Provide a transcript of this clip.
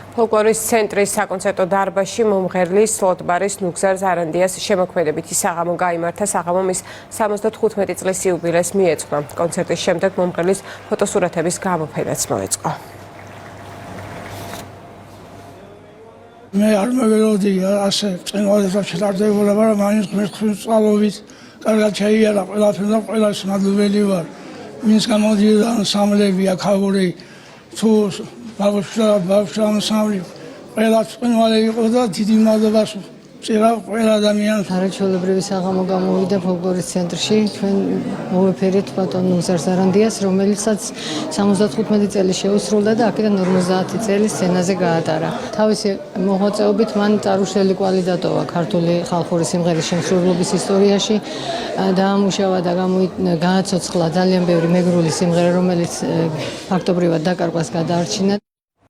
ფოლკლორის ცენტრის საკონცერტო დარბაზში მომღერლის სლოტბარის ნუგზარ ზარანდიას შემოქმედებითი საღამო გაიმართა. საღამომის 75 წლის იუბილეს მიეძღვნა. კონცერტის შემდეგ მომღერლის ფოტოსურათების გამოფენაც მოეწყო. მე არ მეგელოდი ასე წინვალეთა ჩატარდებოდა, მაგრამ მაინც ღმერთის წყალობით კარგად შეიარა ყველაფერი და ყველას მადლობელი ვარ. ვინც გამოდიოდა ანსამბლები, აქაური თუ ბავშვი ანსამბლი ყველა წინვალე იყო და დიდი მადლობას ვწერა ყველა ადამიანს. არაჩვეულებრივი საღამო გამოვიდა ფოლკლორის ცენტრში. ჩვენ მოვეფერეთ ბატონ ნუგზარ ზარანდიას, რომელიცაც 75 წელი შეუსრულდა და აქედან 50 წელი სცენაზე გაატარა. თავისი მოღვაწეობით მან წარუშელი კვალი დატოვა ქართული ხალხური სიმღერის შემსრულებლობის ისტორიაში. დაამუშავა და გააცოცხლა ძალიან ბევრი მეგრული სიმღერა, რომელიც ფაქტობრივად დაკარგვას გადაარჩინა.